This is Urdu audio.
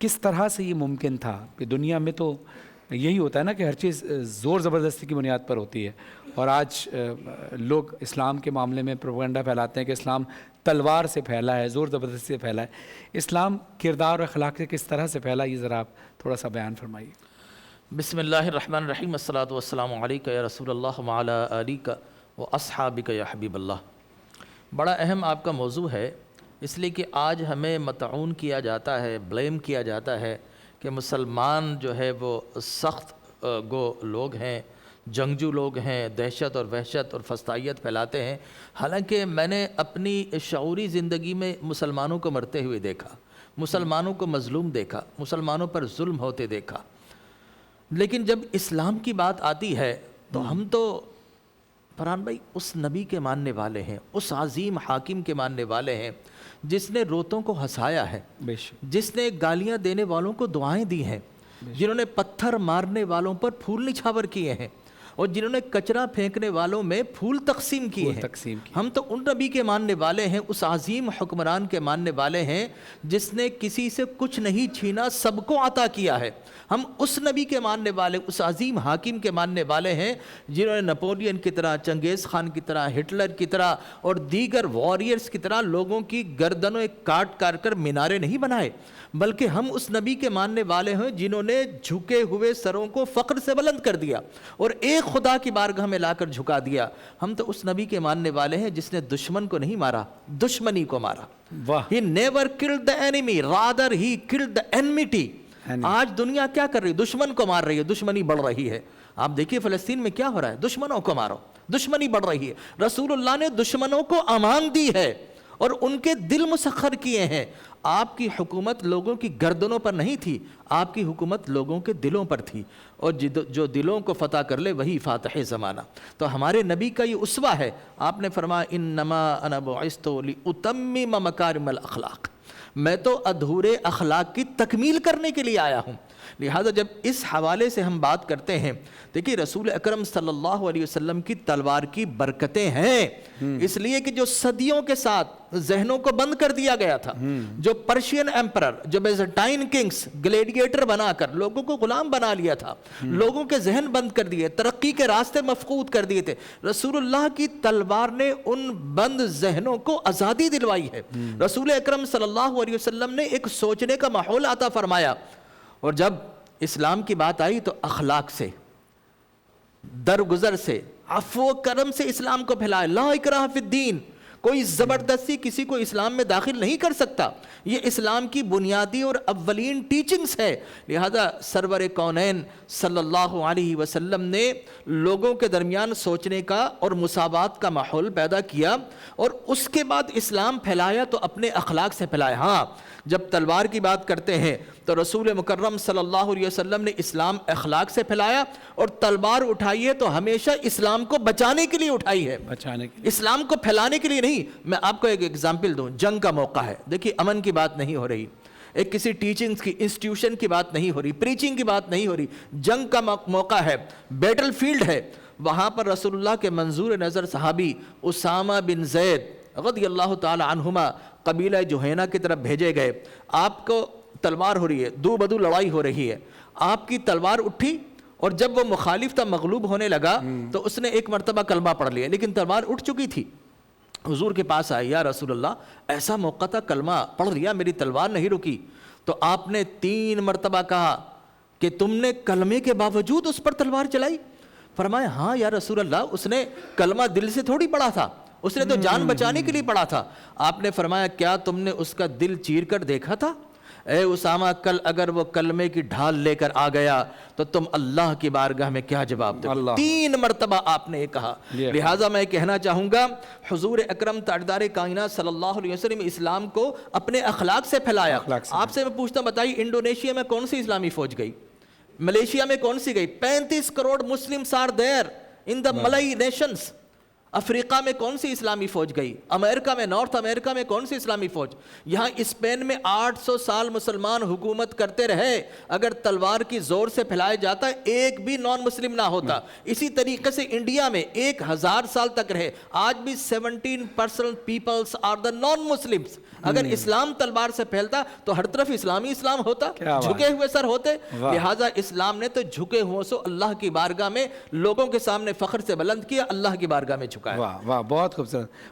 کس طرح سے یہ ممکن تھا کہ دنیا میں تو یہی ہوتا ہے نا کہ ہر چیز زور زبردستی کی بنیاد پر ہوتی ہے، اور آج لوگ اسلام کے معاملے میں پروپیگنڈا پھیلاتے ہیں کہ اسلام تلوار سے پھیلا ہے، زور زبردستی سے پھیلا ہے۔ اسلام کردار اور اخلاق سے کس طرح سے پھیلا، یہ ذرا آپ تھوڑا سا بیان فرمائیے۔ بسم اللہ الرحمن الرحیم، الصلاۃ والسلام علیک یا رسول اللہ وعلی آلک واصحابک یا حبیب اللہ۔ بڑا اہم آپ کا موضوع ہے، اس لیے کہ آج ہمیں مطعون کیا جاتا ہے، بلیم کیا جاتا ہے کہ مسلمان جو ہے وہ سخت گو لوگ ہیں، جنگجو لوگ ہیں، دہشت اور وحشت اور فسطائیت پھیلاتے ہیں۔ حالانکہ میں نے اپنی شعوری زندگی میں مسلمانوں کو مرتے ہوئے دیکھا، مسلمانوں کو مظلوم دیکھا، مسلمانوں پر ظلم ہوتے دیکھا، لیکن جب اسلام کی بات آتی ہے تو ہم تو فرحان بھائی اس نبی کے ماننے والے ہیں، اس عظیم حاکم کے ماننے والے ہیں جس نے روتوں کو ہنسایا ہے، جس نے گالیاں دینے والوں کو دعائیں دی ہیں، جنہوں نے پتھر مارنے والوں پر پھول نچھاور کیے ہیں، اور جنہوں نے کچرا پھینکنے والوں میں پھول تقسیم کیے ہیں۔ ہم تو ان نبی کے ماننے والے ہیں، اس عظیم حکمران کے ماننے والے ہیں جس نے کسی سے کچھ نہیں چھینا، سب کو عطا کیا ہے۔ ہم اس نبی کے ماننے والے، اس عظیم حاکم کے ماننے والے ہیں جنہوں نے نپولین کی طرح، چنگیز خان کی طرح، ہٹلر کی طرح اور دیگر وارئرز کی طرح لوگوں کی گردنوں کاٹ کاٹ کر مینارے نہیں بنائے، بلکہ ہم اس نبی کے ماننے والے ہیں جنہوں نے جھکے ہوئے سروں کو فخر سے بلند کر دیا اور ایک خدا کی بارگاہ میں لا کر جھکا دیا۔ ہم تو اس نبی کے ماننے والے ہیں جس نے دشمن کو نہیں مارا، دشمنی کو مارا۔ He never killed the enemy, rather he killed the enmity۔ آج دنیا کیا کر رہی ہے؟ دشمن کو مار رہی ہے، دشمنی بڑھ رہی ہے۔ آپ دیکھیے فلسطین میں کیا ہو رہا ہے، دشمنوں کو مارو، دشمنی بڑھ رہی ہے۔ رسول اللہ نے دشمنوں کو امان دی ہے اور ان کے دل مسخر کیے ہیں۔ آپ کی حکومت لوگوں کی گردنوں پر نہیں تھی، آپ کی حکومت لوگوں کے دلوں پر تھی، اور جو دلوں کو فتح کر لے وہی فاتح زمانہ۔ تو ہمارے نبی کا یہ اسوہ ہے۔ آپ نے فرمایا انما انا بعثت لاتمم مکارم الاخلاق، میں تو ادھورے اخلاق کی تکمیل کرنے کے لیے آیا ہوں۔ لہذا جب اس حوالے سے ہم بات کرتے ہیں، دیکھیے رسول اکرم صلی اللہ علیہ وسلم کی تلوار کی برکتیں ہیں، اس لیے کہ جو صدیوں کے ساتھ ذہنوں کو بند کر دیا گیا تھا، جو پرشین ایمپرر، جو بیزنٹائن کنگز گلیڈیٹر بنا کر لوگوں کو غلام بنا لیا تھا، لوگوں کے ذہن بند کر دیے، ترقی کے راستے مفقود کر دیے تھے، رسول اللہ کی تلوار نے ان بند ذہنوں کو آزادی دلوائی ہے۔ رسول اکرم صلی اللہ علیہ وسلم نے ایک سوچنے کا ماحول عطا فرمایا، اور جب اسلام کی بات آئی تو اخلاق سے، درگزر سے، عفو و کرم سے اسلام کو پھیلایا۔ لا اکراہ فی الدین، کوئی زبردستی کسی کو اسلام میں داخل نہیں کر سکتا، یہ اسلام کی بنیادی اور اولین ٹیچنگز ہے۔ لہذا سرور کونین صلی اللہ علیہ وسلم نے لوگوں کے درمیان سوچنے کا اور مساوات کا ماحول پیدا کیا، اور اس کے بعد اسلام پھیلایا تو اپنے اخلاق سے پھیلایا۔ ہاں جب تلوار کی بات کرتے ہیں تو رسول مکرم صلی اللہ علیہ وسلم نے اسلام اخلاق سے پھیلایا، اور تلوار اٹھائی ہے تو ہمیشہ اسلام کو بچانے کے لیے اٹھائی ہے، اسلام کو پھیلانے کے لیے نہیں۔ میں آپ کو ایک ایگزامپل دوں، جنگ کا موقع ہے، دیکھیے امن کی بات نہیں ہو رہی، ایک کسی ٹیچنگز کی انسٹیٹیوشن کی بات نہیں ہو رہی، پریچنگ کی بات نہیں ہو رہی، جنگ کا موقع ہے، بیٹل فیلڈ ہے۔ وہاں پر رسول اللہ کے منظور نظر صحابی اسامہ بن زید رضی اللہ تعالی عنہما قبیلہ جوہینہ کی طرف بھیجے گئے۔ آپ کو تلوار ہو رہی ہے، دو بدو لڑائی ہو رہی ہے، آپ کی تلوار اٹھی، اور جب وہ مخالف تھا مغلوب ہونے لگا تو اس نے ایک مرتبہ کلمہ پڑھ لیا، لیکن تلوار اٹھ چکی تھی۔ حضور کے پاس آئے، یا رسول اللہ ایسا موقع تھا، کلمہ پڑھ لیا، میری تلوار نہیں رکی۔ تو آپ نے 3 مرتبہ کہا کہ تم نے کلمے کے باوجود اس پر تلوار چلائی؟ فرمایا ہاں یا رسول اللہ، اس نے کلمہ دل سے تھوڑی پڑھا تھا، اس نے تو جان بچانے کے لیے پڑھا تھا۔ آپ نے فرمایا کیا تم نے اس کا دل چیر کر دیکھا تھا؟ اے اسامہ، کل اگر وہ کلمے کی ڈھال لے کر آ گیا تو تم اللہ کی بارگاہ میں کیا جواب دو؟ 3 مرتبہ آپ نے یہ کہا۔ لہٰذا میں کہنا چاہوں گا، حضور اکرم تاجدار کائنات صلی اللہ علیہ وسلم اسلام کو اپنے اخلاق سے پھیلایا۔ آپ سے میں پوچھتا ہوں، بتائیے انڈونیشیا میں کون سی اسلامی فوج گئی؟ ملیشیا میں کون سی گئی؟ 35 crore Muslims are there in the Malay nations. افریقہ میں کون سی اسلامی فوج گئی؟ امریکہ میں، نارتھ امریکہ میں کون سی اسلامی فوج؟ یہاں اسپین میں 800 سال مسلمان حکومت کرتے رہے، اگر تلوار کی زور سے پھیلایا جاتا ایک بھی نان مسلم نہ ہوتا۔ اسی طریقے سے انڈیا میں 1000 سال تک رہے، آج بھی 17% peoples are the non Muslims. اگر اسلام تلوار سے پھیلتا تو ہر طرف اسلامی اسلام ہوتا، جھکے ہوئے سر ہوتے۔ لہٰذا اسلام نے تو جھکے ہوئے سو اللہ کی بارگاہ میں لوگوں کے سامنے فخر سے بلند کیا، اللہ کی بارگاہ میں جھکایا۔ واہ واہ، بہت خوبصورت۔